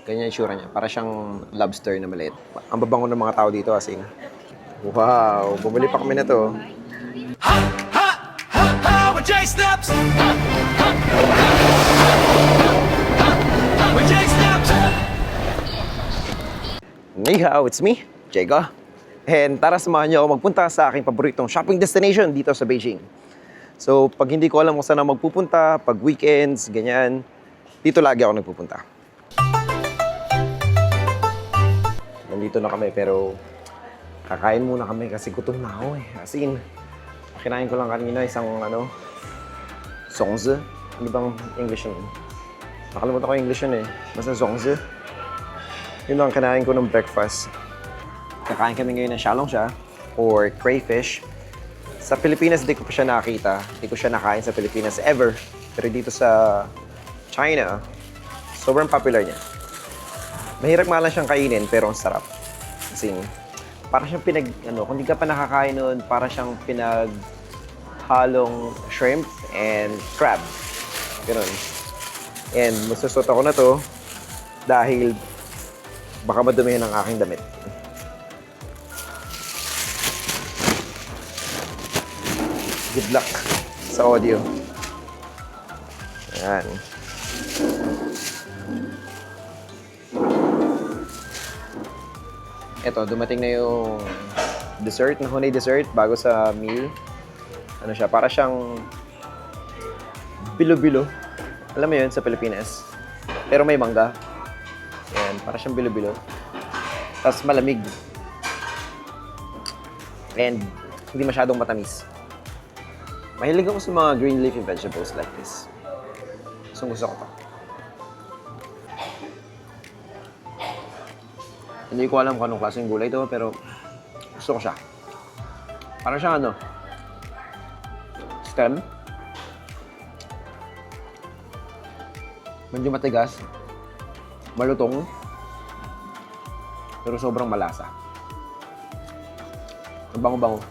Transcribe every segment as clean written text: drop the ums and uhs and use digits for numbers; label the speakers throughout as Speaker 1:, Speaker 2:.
Speaker 1: Ganyan yung itsura niya. Para siyang lobster na maliit. Ang babango ng mga tao dito as in. Wow! Bumili pa kami na to.
Speaker 2: With J Steps. With J Steps.
Speaker 1: Ni hao, it's me, Jago. And tara samahan niyo ako magpunta sa aking paboritong shopping destination dito sa Beijing. So, pag hindi ko alam kung saan ako magpupunta, pag weekends, ganyan, dito lagi ako nagpupunta. Nandito na kami pero kakain muna kami kasi gutom na ako eh. As in, kinain ko lang kanina isang songzi. Ano bang English yun? Nakalimutan ko yung English yun eh. Basta songzi. Yun lang kinain ko ng breakfast. Kakain kami ngayon ng xiaolongjia or crayfish. Sa Pilipinas, di ko pa siya nakita. Di ko siya nakain sa Pilipinas ever. Pero dito sa China, sobrang popular niya. Mahirap nga lang siyang kainin, pero ang sarap. Kasi, para siyang kung di ka pa nakakain nun, para siyang halong shrimp and crab. Ganun. And masusot ako na to dahil baka madumihan ang aking damit. Good luck sa audio. Ayan. Ito, dumating na yung dessert, na honey dessert bago sa meal. Ano siya, para siyang bilo-bilo. Alam mo yun sa Pilipinas. Pero may mangga. Ayan, para siyang bilo-bilo. Tapos malamig. And hindi masyadong matamis. Mahilig ako sa mga green leafy vegetables like this. Gusto ko to. Hindi ko alam kung anong klaseng gulay ito, pero gusto ko siya. Parang siyang stem. Medyo matigas. Malutong. Pero sobrang malasa. Ang bango-bango.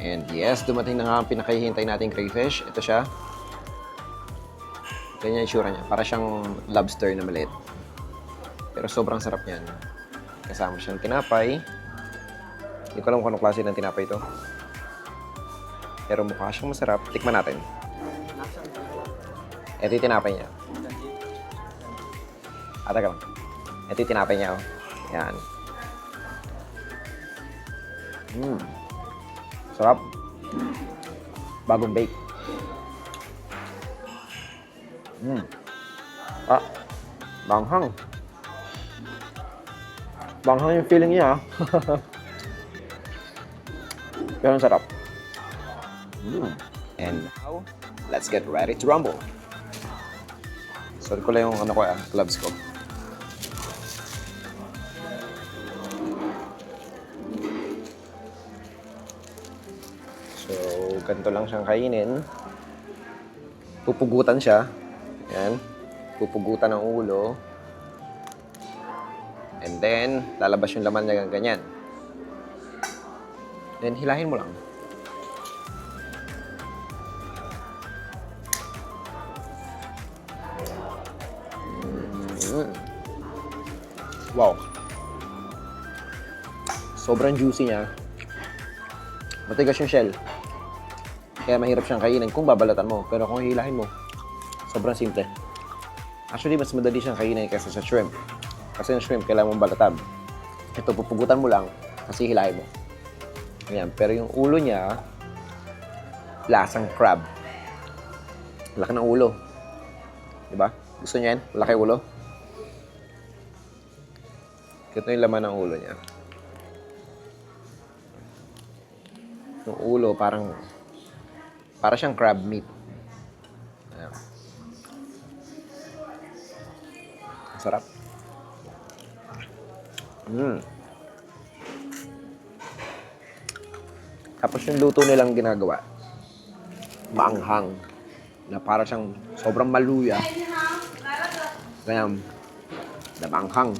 Speaker 1: And yes, dumating na nga ang pinakahihintay nating crayfish. Ito siya. Ganyan yung itsura niya. Para siyang lobster na maliit. Pero sobrang sarap niyan. Kasama siyang tinapay. Hindi ko alam kung anong klase ng tinapay ito. Pero mukha siyang masarap. Tikman natin. Ito yung tinapay niya. Teka lang. Ito yung tinapay niya. Yan. Sarap. Bagong bake. Banghang. Banghang yung feeling niya. Pero ang sarap. And now, let's get ready to rumble. Sorry ko lang yung gloves ko. So, ganito lang siyang kainin. Pupugutan siya. Ayan. Pupugutan ng ulo. And then, lalabas yung laman niya ganyan. Then, hilahin mo lang. Wow. Sobrang juicy niya. Matigas yung shell. Kaya mahirap siyang kainin kung babalatan mo. Pero kung hilahin mo, sobrang simple. Actually, mas madali siyang kainin kaysa sa shrimp. Kasi yung shrimp, kailangan mong balatan. Ito, pupugutan mo lang kasi hilahin mo. Ayan. Pero yung ulo niya, lasang crab. Laki ng ulo. Diba? Gusto niya yan? Laki ulo. Ito yung laman ng ulo niya. Yung ulo, para siyang crab meat. Ayan. Sarap. Tapos yung luto nilang ginagawa, maanghang, na para siyang sobrang maluya. Ganyan, na maanghang.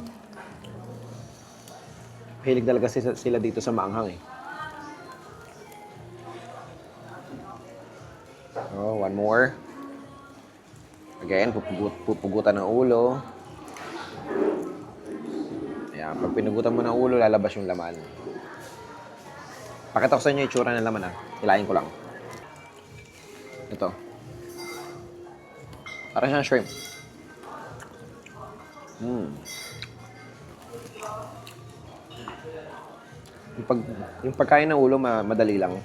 Speaker 1: Hilig talaga sila dito sa maanghang eh. Oh, one more. Again, pupugutan ng ulo. Ayan, pag pinugutan mo ng ulo, lalabas yung laman. Pakita ko sa inyo yung itsura ng laman, Hilahin ko lang. Ito. Para siyang shrimp. Yung pagkain ng ulo, madali lang.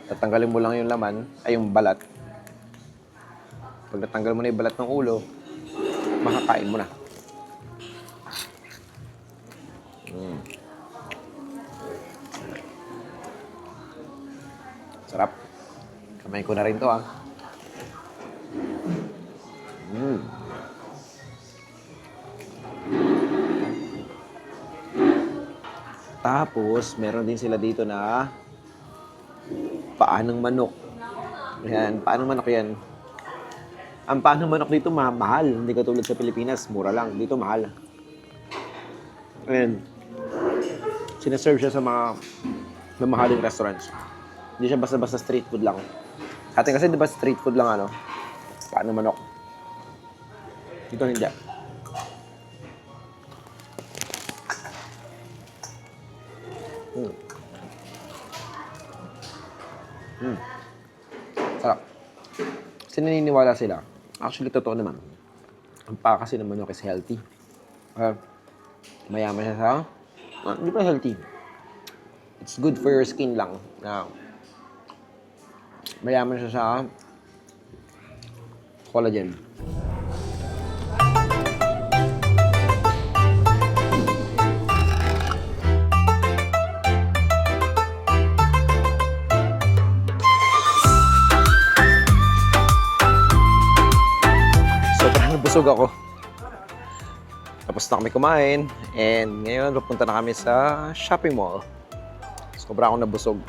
Speaker 1: Tatanggalin mo lang yung laman, ay yung balat. Pag natanggal mo na yung balat ng ulo, makakain mo na. Sarap. Kamay ko na rin to, Tapos, meron din sila dito na paa ng manok. Ayan, paa ng manok yan. Ang paa ng manok dito mahal. Hindi katulad sa Pilipinas, mura lang. Dito mahal. Ayan. Sinaserve siya sa mga mamahaling restaurants. Hindi siya basta-basta street food lang. Sa atin kasi di ba street food lang paa ng manok. Dito hindi. Sarap. Kasi naniniwala sila. Actually, totoo naman. Ang paa kasi ng manok is healthy. Mayaman siya sa... Hindi pa healthy. It's good for your skin lang. Mayaman siya sa collagen. Sobrang nabusog ako. Tapos na kami kumain. And ngayon, pupunta na kami sa shopping mall. Sobrang ako nabusog.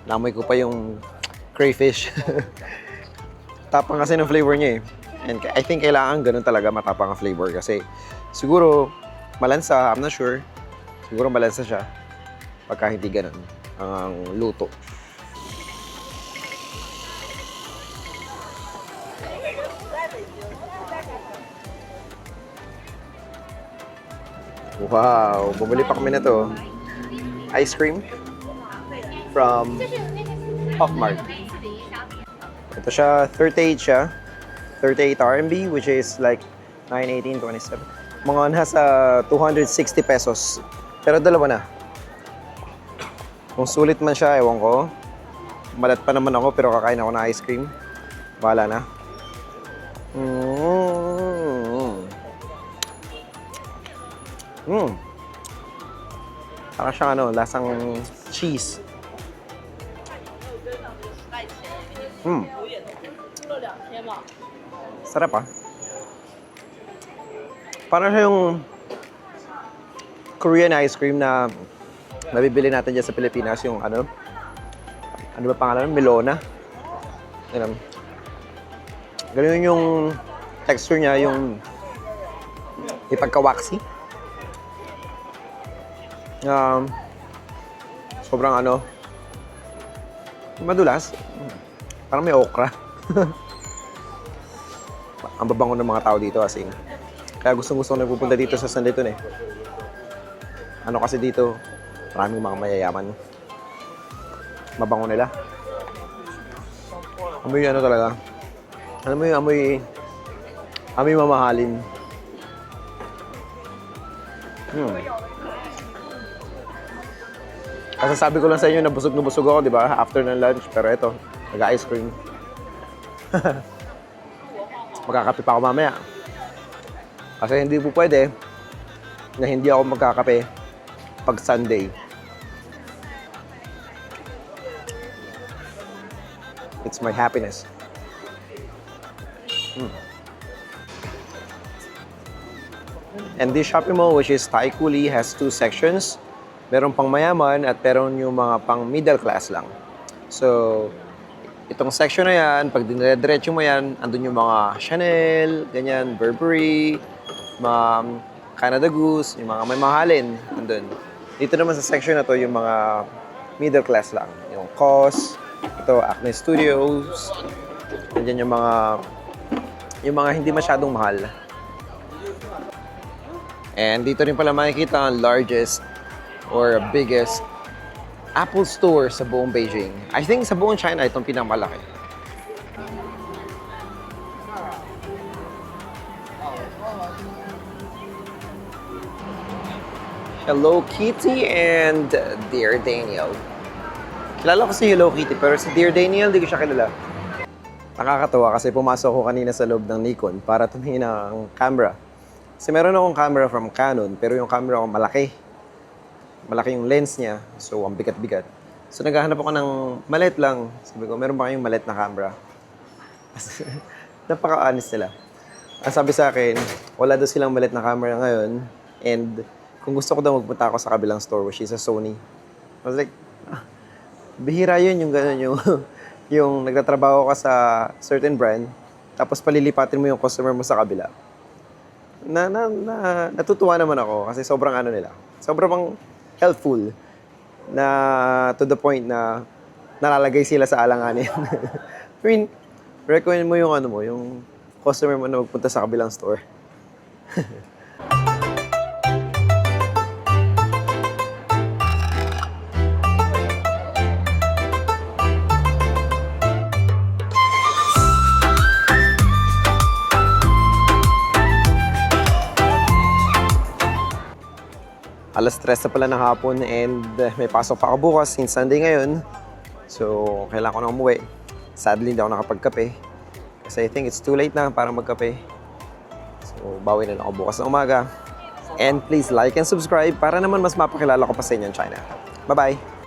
Speaker 1: Namoy ko pa yung crayfish. Tapang kasi ng flavor niya And I think kailangan ganun talaga matapang ang flavor. Kasi siguro, malansa. I'm not sure. Siguro malansa siya. Pagka hindi ganun ang luto. Wow, bumili pa kami na to. Ice cream from Pop Mart. Ito siya, 38 siya. 38 RMB, which is like 9.18, 27. Mga nasa 260 pesos. Pero dalawa na. Kung sulit man siya, ewan ko. Malat pa naman ako, pero kakain ako ng ice cream. Bahala na. Parang siyang lasang cheese. Sarap Parang siya yung Korean ice cream na nabibili natin dyan sa Pilipinas, yung ano ba pangalan? Melona. Ganun yung texture niya, yung ipagka-waxy. Sobrang madulas. Parang may okra. Ang babango ng mga tao dito as in. Kaya gustong-gusto ko nagpupunta dito sa Sanlitun Kasi dito, maraming mga mayayaman. Mabango nila. Amoy talaga. Alam mo yung amoy mamahalin. Kasi sabi ko lang sa inyo na busog ako, di ba? After ng lunch. Pero ito, nag-ice cream. Magkakape pa ako mamaya. Kasi hindi po pwede na hindi ako magkakape pag Sunday. It's my happiness. And this shopping mall, which is Thai Coolie, has two sections. Meron pang mayaman at meron yung mga pang middle class lang. So, itong section na yan, pag dinediretso mo yan, andun yung mga Chanel, ganyan, Burberry, mga Canada Goose, yung mga may mahalin, andun. Dito naman sa section na to, yung mga middle class lang. Yung COS, ito, Acne Studios, Nandiyan yung mga hindi masyadong mahal. And dito rin pala makikita ang largest or biggest Apple store sa buong Beijing. I think sa buong China, itong pinakamalaki. Hello Kitty and Dear Daniel. Kilala ko si Hello Kitty, pero si Dear Daniel, di ko siya kilala. Nakakatawa kasi pumasok ko kanina sa loob ng Nikon para tumingin ng camera. Kasi meron akong camera from Canon, pero yung camera ko malaki. Malaki yung lens niya, so ang bigat-bigat. So naghahanap ako ng malit lang. Sabi ko, meron ba kayong malit na camera? Napaka-honest nila. Ang sabi sa akin, wala daw silang malit na camera ngayon. And kung gusto ko daw magpunta ako sa kabilang store, which is a Sony. I was like, bihira yun yung gano'n yung, yung nagtatrabaho ka sa certain brand, tapos palilipatin mo yung customer mo sa kabila. Natutuwa naman ako kasi sobrang ano nila. Sobrang helpful na to the point na nalalagay sila sa alanganin. I mean, recommend mo yung ano mo, yung customer mo na magpunta sa kabilang store. Alas 3 na pala ng hapon and may pasok pa ako bukas since Sunday ngayon. So, kailangan ko na umuwi. Sadly, hindi ako nakapagkape. Kasi I think it's too late na para magkape. So, bawi na lang ako bukas ng umaga. And please like and subscribe para naman mas mapakilala ko pa sa inyo in China. Bye-bye!